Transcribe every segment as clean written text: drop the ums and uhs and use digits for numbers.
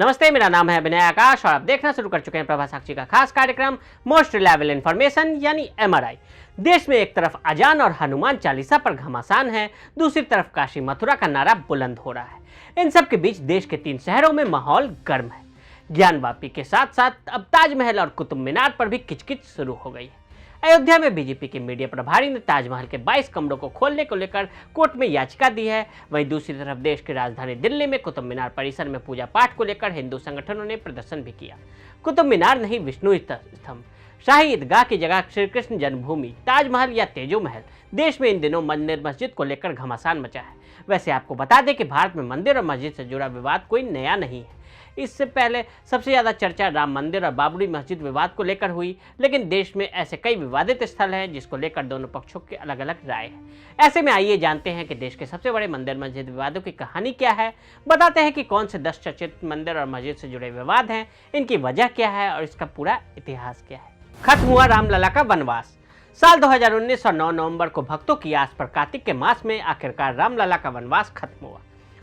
नमस्ते, मेरा नाम है विनय आकाश और आप देखना शुरू कर चुके हैं प्रभा साक्षी का खास कार्यक्रम मोस्ट रिलायबल इंफॉर्मेशन यानी एमआरआई। देश में एक तरफ अजान और हनुमान चालीसा पर घमासान है, दूसरी तरफ काशी मथुरा का नारा बुलंद हो रहा है। इन सब के बीच देश के 3 शहरों में माहौल गर्म है। ज्ञानवापी के साथ साथ अब ताजमहल और कुतुब मीनार पर भी किचकिच शुरू हो गई है। अयोध्या में बीजेपी के मीडिया प्रभारी ने ताजमहल के 22 कमरों को खोलने को लेकर कोर्ट में याचिका दी है। वहीं दूसरी तरफ देश की राजधानी दिल्ली में कुतुब मीनार परिसर में पूजा पाठ को लेकर हिंदू संगठनों ने प्रदर्शन भी किया। कुतुब मीनार नहीं, विष्णु स्तंभ, शाही ईदगाह की जगह श्री कृष्ण जन्मभूमि, ताजमहल या तेजो महल, देश में इन दिनों मंदिर मस्जिद को लेकर घमासान मचा है। वैसे आपको बता दें कि भारत में मंदिर और मस्जिद से जुड़ा विवाद कोई नया नहीं है। इससे पहले सबसे ज्यादा चर्चा राम मंदिर और बाबरी मस्जिद विवाद को लेकर हुई, लेकिन देश में ऐसे कई विवादित स्थल हैं जिसको लेकर दोनों पक्षों की अलग अलग राय है। ऐसे में आइए जानते हैं कि देश के सबसे बड़े मंदिर मस्जिद विवादों की कहानी क्या है। बताते हैं कि कौन से 10 चर्चित मंदिर और मस्जिद से जुड़े विवाद हैं, इनकी वजह क्या है और इसका पूरा इतिहास क्या है। खत्म हुआ रामलला का वनवास। साल 2019 और 9 नवंबर को भक्तों की आस पर कार्तिक के मास में आखिरकार रामलला का वनवास खत्म हुआ।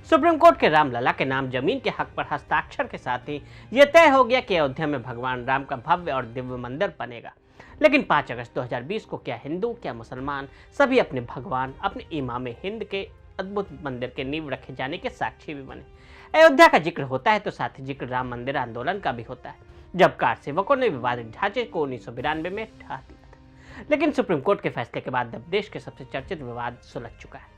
सुप्रीम कोर्ट के रामलला के नाम जमीन के हक पर हस्ताक्षर के साथ ही यह तय हो गया कि अयोध्या में भगवान राम का भव्य और दिव्य मंदिर बनेगा। लेकिन 5 अगस्त 2020 को क्या हिंदू क्या मुसलमान सभी अपने भगवान, अपने इमाम हिंद के अद्भुत मंदिर के नींव रखे जाने के साक्षी भी बने। अयोध्या का जिक्र होता है तो साथ ही जिक्र राम मंदिर आंदोलन का भी होता है, जब कार सेवकों ने विवादित ढांचे को 1992 में ढा दिया था। लेकिन सुप्रीम कोर्ट के फैसले के बाद अब देश के सबसे चर्चित विवाद सुलझ चुका है।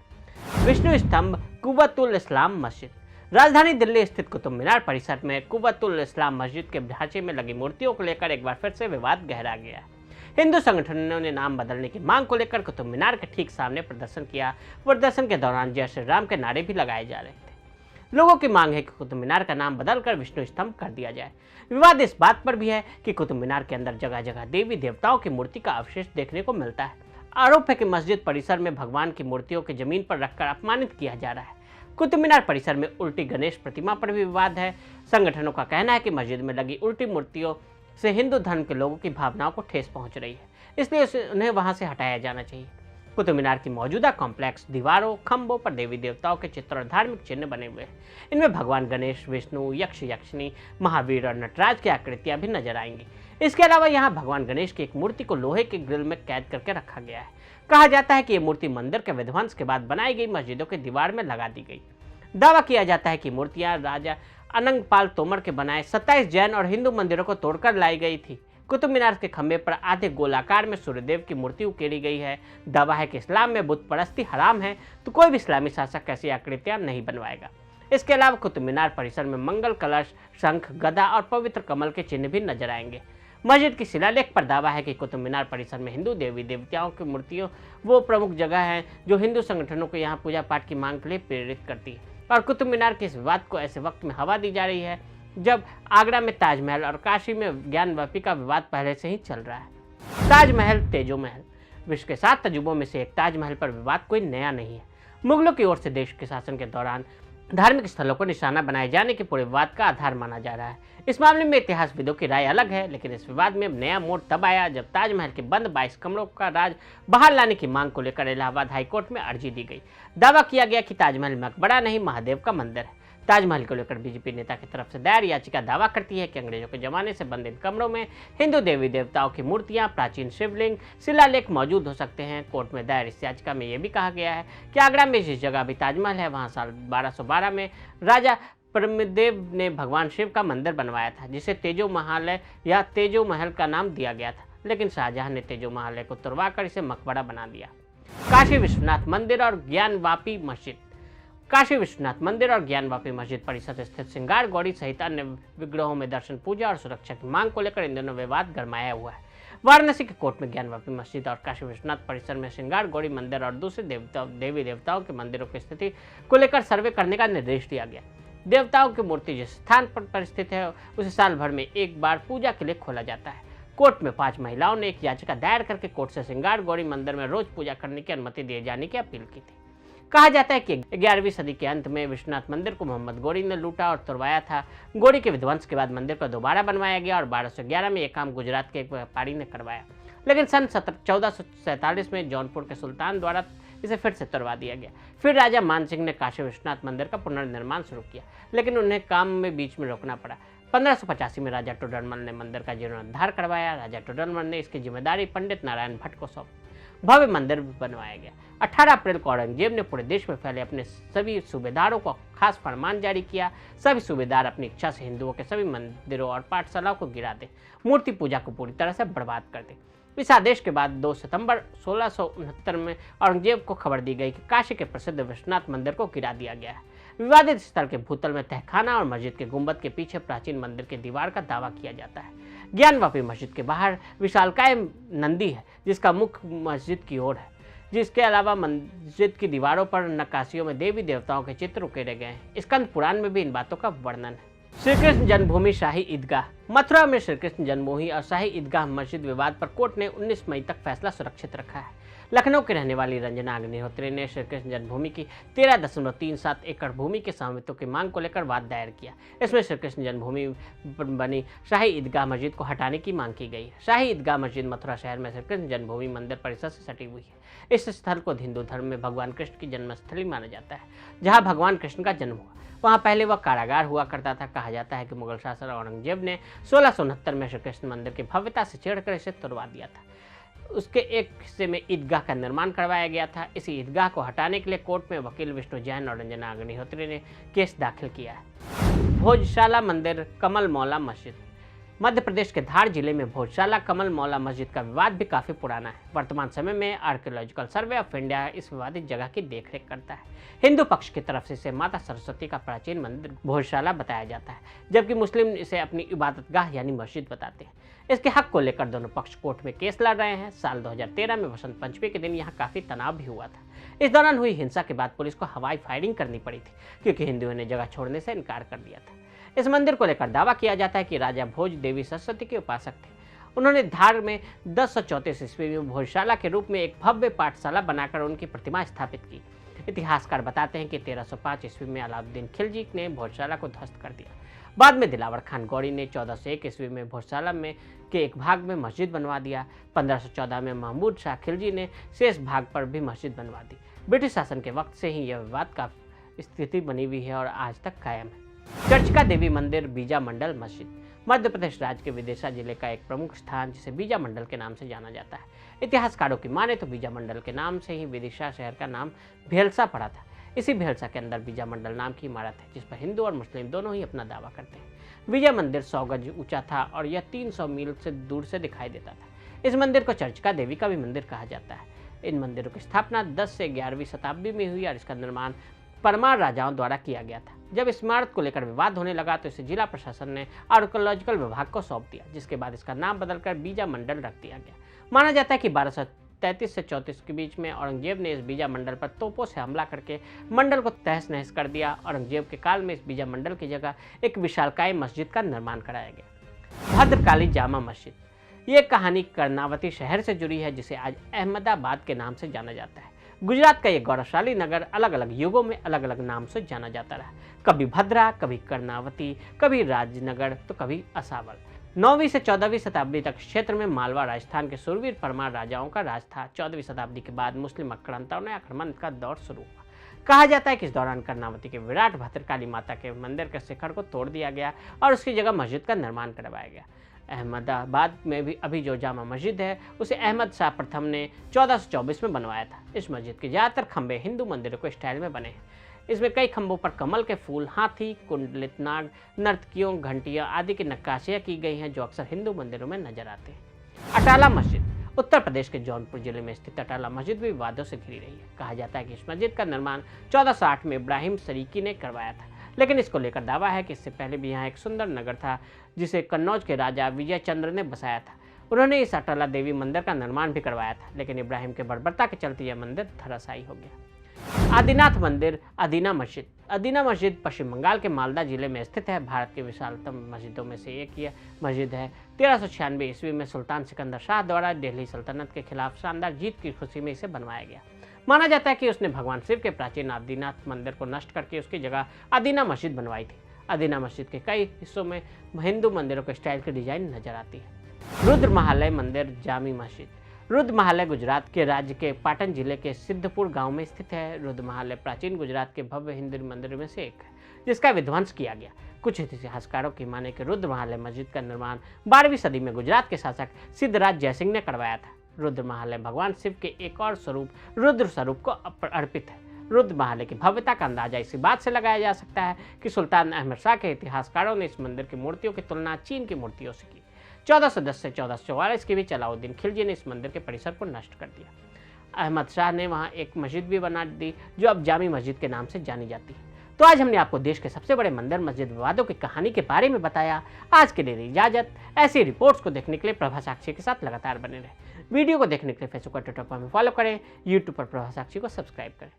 विष्णु स्तंभ कुव्वतुल इस्लाम मस्जिद। राजधानी दिल्ली स्थित कुतुब मीनार परिसर में कुव्वतुल इस्लाम मस्जिद के ढांचे में लगी मूर्तियों को लेकर एक बार फिर से विवाद गहरा गया है। हिंदू संगठनों ने नाम बदलने की मांग को लेकर कुतुब मीनार के ठीक सामने प्रदर्शन किया। प्रदर्शन के दौरान जय श्री राम के नारे भी लगाए जा रहे थे। लोगों की मांग है कि कुतुब मीनार का नाम बदलकर विष्णु स्तंभ कर दिया जाए। विवाद इस बात पर भी है कि कुतुब मीनार के अंदर जगह जगह देवी देवताओं की मूर्ति का अवशेष देखने को मिलता है। आरोप है कि मस्जिद परिसर में भगवान की मूर्तियों के जमीन पर रखकर अपमानित किया जा रहा है। कुतुब मीनार परिसर में उल्टी गणेश प्रतिमा पर भी विवाद है। संगठनों का कहना है कि मस्जिद में लगी उल्टी मूर्तियों से हिंदू धर्म के लोगों की भावनाओं को ठेस पहुंच रही है, इसलिए उन्हें वहां से हटाया जाना चाहिए। कुतुब मीनार की मौजूदा कॉम्प्लेक्स दीवारों खंभों पर देवी देवताओं के चित्र और धार्मिक चिन्ह बने हुए हैं। इनमें भगवान गणेश, विष्णु, यक्ष यक्षिणी, महावीर और नटराज की आकृतियां भी नजर आएंगी। इसके अलावा यहाँ भगवान गणेश की एक मूर्ति को लोहे के ग्रिल में कैद करके रखा गया है। कहा जाता है कि यह मूर्ति मंदिर के विध्वंस के बाद बनाई गई मस्जिदों के दीवार में लगा दी गई। दावा किया जाता है कि मूर्तियां राजा अनंगपाल तोमर के बनाए 27 जैन और हिंदू मंदिरों को तोड़कर लाई गई थी। कुतुब मीनार के खंभे पर आधे गोलाकार में सूर्यदेव की मूर्ति उकेरी गई है। दावा है कि इस्लाम में बुत परस्ती हराम है, तो कोई भी इस्लामी शासक ऐसी आकृतियां नहीं बनवाएगा। इसके अलावा कुतुब मीनार परिसर में मंगल कलश, शंख, गदा और पवित्र कमल के चिन्ह भी नजर आएंगे। मस्जिद की शिलालेख पर दावा है कि कुतुब मीनार परिसर में हिंदू देवी देवताओं की मूर्तियों वो प्रमुख जगह है जो हिंदू संगठनों को यहाँ पूजा पाठ की मांग के लिए प्रेरित करती है। और कुतुब मीनार के इस विवाद को ऐसे वक्त में हवा दी जा रही है जब आगरा में ताजमहल और काशी में ज्ञानवापी का विवाद पहले से ही चल रहा है। ताजमहल तेजो महल। विश्व के 7 तजुबों में से एक ताजमहल पर विवाद कोई नया नहीं है। मुगलों की ओर से देश के शासन के दौरान धार्मिक स्थलों को निशाना बनाए जाने के पूरे विवाद का आधार माना जा रहा है। इस मामले में इतिहासविदों की राय अलग है, लेकिन इस विवाद में अब नया मोड़ तब आया जब ताजमहल के बंद 22 कमरों का राज बाहर लाने की मांग को लेकर इलाहाबाद हाईकोर्ट में अर्जी दी गई। दावा किया गया कि ताजमहल मकबरा नहीं, महादेव का मंदिर है। ताजमहल को लेकर बीजेपी नेता की तरफ से दायर याचिका दावा करती है कि अंग्रेजों के जमाने से बंद इन कमरों में हिंदू देवी देवताओं की मूर्तियां, प्राचीन शिवलिंग, शिलालेख मौजूद हो सकते हैं। कोर्ट में दायर इस याचिका में यह भी कहा गया है कि आगरा में जिस जगह भी ताजमहल है वहां साल 1212 में राजा परमदेव ने भगवान शिव का मंदिर बनवाया था, जिसे तेजो महालय या तेजो महल का नाम दिया गया था। लेकिन शाहजहां ने तेजो महालय को तुड़वाकर इसे मकबरा बना दिया। काशी विश्वनाथ मंदिर और ज्ञानवापी मस्जिद। काशी विश्वनाथ मंदिर और ज्ञानवापी मस्जिद परिसर स्थित श्रृंगार गौरी सहित अन्य विग्रहों में दर्शन, पूजा और सुरक्षा की मांग को लेकर इन दोनों विवाद गरमाया हुआ है। वाराणसी के कोर्ट में ज्ञानवापी मस्जिद और काशी विश्वनाथ परिसर में श्रृंगार गौरी मंदिर और दूसरे देवी देवताओं के मंदिरों की स्थिति को लेकर सर्वे करने का निर्देश दिया गया। देवताओं की मूर्ति जिस स्थान पर स्थित है उसे साल भर में एक बार पूजा के लिए खोला जाता है। कोर्ट में 5 महिलाओं ने एक याचिका दायर करके कोर्ट से श्रृंगार गौरी मंदिर में रोज पूजा करने की अनुमति दिए जाने की अपील की थी। कहा जाता है कि 11वीं सदी के अंत में विश्वनाथ मंदिर को मोहम्मद गोरी ने लूटा और तुड़वाया था। गोरी के विध्वंस के बाद मंदिर को दोबारा बनवाया गया और 1211 में यह काम गुजरात के एक व्यापारी ने करवाया। लेकिन सन 1447 में जौनपुर के सुल्तान द्वारा इसे फिर से तोड़वा दिया गया। फिर राजा मान सिंह ने काशी विश्वनाथ मंदिर का पुनर्निर्माण शुरू किया, लेकिन उन्हें काम में बीच में रोकना पड़ा। 1585 में राजा टोडरमल ने मंदिर का जीर्णोद्धार करवाया। राजा टोडरमल ने इसकी जिम्मेदारी पंडित नारायण भट्ट को सौंपी। भव्य मंदिर बनवाया गया। 18 अप्रैल को औरंगजेब ने पूरे देश में फैले अपने सभी सूबेदारों को खास फरमान जारी किया। सभी सूबेदार अपनी इच्छा से हिंदुओं के सभी मंदिरों और पाठशालाओं को गिरा दे, मूर्ति पूजा को पूरी तरह से बर्बाद कर दे। इस आदेश के बाद 2 सितंबर 1669 में औरंगजेब को खबर दी गई कि काशी के प्रसिद्ध विश्वनाथ मंदिर को गिरा दिया गया है। विवादित स्थल के भूतल में तहखाना और मस्जिद के गुंबद के पीछे प्राचीन मंदिर की दीवार का दावा किया जाता है। ज्ञानवापी मस्जिद के बाहर विशालकाय नंदी है, जिसका मुख मस्जिद की ओर है। जिसके अलावा मस्जिद की दीवारों पर नक्काशियों में देवी देवताओं के चित्र उकेरे गए हैं। स्कंद पुराण में भी इन बातों का वर्णन है। श्री कृष्ण जन्मभूमि शाही ईदगाह। मथुरा में श्री कृष्ण जन्मभूमि और शाही ईदगाह मस्जिद विवाद पर कोर्ट ने 19 मई तक फैसला सुरक्षित रखा है। लखनऊ के रहने वाली रंजना अग्निहोत्री ने श्री कृष्ण जन्मभूमि की 13.37 एकड़ भूमि के स्वामित्व की मांग को लेकर वाद दायर किया। इसमें श्री कृष्ण जन्मभूमि पर बनी शाही ईदगाह मस्जिद को हटाने की मांग की गई है। शाही ईदगाह मस्जिद मथुरा शहर में श्री कृष्ण जन्मभूमि मंदिर परिसर से सटी हुई है। इस स्थल को हिंदू धर्म में भगवान कृष्ण की जन्मस्थली माना जाता है, जहाँ भगवान कृष्ण का जन्म हुआ। वहाँ पहले वह कारागार हुआ करता था। कहा जाता है कि मुगल शासक औरंगजेब ने 1669 में श्री कृष्ण मंदिर की भव्यता से छेड़कर इसे तोड़वा दिया था। उसके एक हिस्से में ईदगाह का निर्माण करवाया गया था। इसी ईदगाह को हटाने के लिए कोर्ट में वकील विष्णु जैन और रंजना अग्निहोत्री ने केस दाखिल किया है। भोजशाला मंदिर, कमल मौला मस्जिद। मध्य प्रदेश के धार जिले में भोजशाला कमल मौला मस्जिद का विवाद भी काफी पुराना है। वर्तमान समय में आर्कियोलॉजिकल सर्वे ऑफ इंडिया इस विवादित जगह की देखरेख करता है। हिंदू पक्ष की तरफ से इसे माता सरस्वती का प्राचीन मंदिर भोजशाला बताया जाता है, जबकि मुस्लिम इसे अपनी इबादतगाह यानी मस्जिद बताते हैं। इसके हक को लेकर दोनों पक्ष कोर्ट में केस लड़ रहे हैं। साल 2013 में वसंत पंचमी के दिन यहाँ काफी तनाव भी हुआ था। इस दौरान हुई हिंसा के बाद पुलिस को हवाई फायरिंग करनी पड़ी थी, क्योंकि हिंदुओं ने जगह छोड़ने से इनकार कर दिया था। इस मंदिर को लेकर दावा किया जाता है कि राजा भोज देवी सरस्वती के उपासक थे। उन्होंने धार में 1034 ईस्वी में भोजशाला के रूप में एक भव्य पाठशाला बनाकर उनकी प्रतिमा स्थापित की। इतिहासकार बताते हैं कि 1305 ईस्वी में अलाउद्दीन खिलजी ने भोजशाला को ध्वस्त कर दिया। बाद में दिलावर खान गौरी ने 1401 ईस्वी में भोजशाला में के एक भाग में मस्जिद बनवा दिया। 1514 में महमूद शाह खिलजी ने शेष भाग पर भी मस्जिद बनवा दी। ब्रिटिश शासन के वक्त से ही यह विवाद का स्थिति बनी हुई है और आज तक कायम है। चर्चिका देवी मंदिर, बीजा मंडल मस्जिद। मध्य प्रदेश राज्य के विदिशा जिले का एक प्रमुख स्थान, जिसे बीजा मंडल के नाम से जाना जाता है। इतिहासकारों की माने तो बीजा मंडल के नाम से ही विदिशा शहर का नाम भेलसा पड़ा था। इसी भेलसा के अंदर बीजा मंडल नाम की इमारत है, जिस पर हिंदू और मुस्लिम दोनों ही अपना दावा करते हैं। विजय मंदिर 100 गज ऊंचा था और यह 300 मील से दूर से दिखाई देता था। इस मंदिर को चर्चिका देवी का भी मंदिर कहा जाता है। इन मंदिरों की स्थापना 10 से 11वीं शताब्दी में हुई और इसका निर्माण परमार राजाओं द्वारा किया गया था। जब इस इमारत को लेकर विवाद होने लगा तो इसे जिला प्रशासन ने आर्कियोलॉजिकल विभाग को सौंप दिया, जिसके बाद इसका नाम बदलकर बीजा मंडल रख दिया गया। माना जाता है कि 1233 से 34 के बीच में औरंगजेब ने इस बीजा मंडल पर तोपों से हमला करके मंडल को तहस नहस कर दिया। औरंगजेब के काल में इस बीजा मंडल की जगह एक विशालकाय मस्जिद का निर्माण कराया गया। भद्रकाली जामा मस्जिद। ये कहानी कर्नावती शहर से जुड़ी है, जिसे आज अहमदाबाद के नाम से जाना जाता है। गुजरात का ये गौरवशाली नगर अलग अलग युगों में अलग अलग नाम से जाना जाता रहा। कभी भद्रा, कभी कर्नावती, कभी राजनगर तो कभी असावल। 9वीं से 14वीं शताब्दी तक क्षेत्र में मालवा राजस्थान के सूरवीर परमार राजाओं का राज था। 14वीं शताब्दी के बाद मुस्लिम आक्रांताओं ने आक्रमण का दौर शुरू हुआ। कहा जाता है कि इस दौरान कर्नावती के विराट भद्रकाली माता के मंदिर के शिखर को तोड़ दिया गया और उसकी जगह मस्जिद का निर्माण करवाया गया। अहमदाबाद में भी अभी जो जामा मस्जिद है उसे अहमद शाह प्रथम ने 1424 में बनवाया था। इस मस्जिद के ज़्यादातर खंभे हिंदू मंदिरों के स्टाइल में बने हैं। इसमें कई खंभों पर कमल के फूल, हाथी, कुंडलित नाग, नर्तकियों, घंटियां आदि की नक्काशियां की गई हैं, जो अक्सर हिंदू मंदिरों में नजर आते हैं। अटाला मस्जिद। उत्तर प्रदेश के जौनपुर जिले में स्थित अटाला मस्जिद भी विवादों से घिरी रही है। कहा जाता है कि इस मस्जिद का निर्माण 1408 में इब्राहिम सरीकी ने करवाया था, लेकिन इसको लेकर दावा है कि इससे पहले भी यहाँ एक सुंदर नगर था, जिसे कन्नौज के राजा विजय चंद्र ने बसाया था। उन्होंने इस अटाला देवी मंदिर का निर्माण भी करवाया था, लेकिन इब्राहिम के बर्बरता के चलते यह मंदिर धराशायी हो गया। आदिनाथ मंदिर, अदीना मस्जिद। अदीना मस्जिद पश्चिम बंगाल के मालदा जिले में स्थित है। भारत की विशालतम मस्जिदों में से एक यह मस्जिद है। 1396 ईस्वी में सुल्तान सिकंदर शाह द्वारा दिल्ली सल्तनत के खिलाफ शानदार जीत की खुशी में इसे बनवाया गया। माना जाता है कि उसने भगवान शिव के प्राचीन आदिनाथ मंदिर को नष्ट करके उसकी जगह अदीना मस्जिद बनवाई थी। अदीना मस्जिद के कई हिस्सों में हिंदू मंदिरों के स्टाइल की डिजाइन नजर आती है। रुद्र महालय मंदिर, जामी मस्जिद। रुद्रमहालय गुजरात के राज्य के पाटन जिले के सिद्धपुर गांव में स्थित है। रुद्रमहालय प्राचीन गुजरात के भव्य हिंदू मंदिर में से एक है जिसका विध्वंस किया गया। कुछ इतिहासकारों की माने कि रुद्रमहालय मस्जिद का निर्माण 12वीं सदी में गुजरात के शासक सिद्धराज जयसिंह ने करवाया था। रुद्रमहालय भगवान शिव के एक और स्वरूप रुद्र स्वरूप को अर्पित है। रुद्रमहालय की भव्यता का अंदाजा इसी बात से लगाया जा सकता है कि सुल्तान अहमद शाह के इतिहासकारों ने इस मंदिर की मूर्तियों की तुलना चीन की मूर्तियों से की। 1410 से 1444 के बीच अलाउद्दीन खिलजी ने इस मंदिर के परिसर को नष्ट कर दिया। अहमद शाह ने वहां एक मस्जिद भी बना दी जो अब जामी मस्जिद के नाम से जानी जाती है। तो आज हमने आपको देश के सबसे बड़े मंदिर मस्जिद विवादों की कहानी के बारे में बताया। आज के लिए इजाजत। ऐसी रिपोर्ट्स को देखने के लिए प्रभा साक्षी के साथ लगातार बने रहें। वीडियो को देखने के लिए फेसबुक और ट्विटर पर हमें फॉलो करें, यूट्यूब पर प्रभा साक्षी को सब्सक्राइब करें।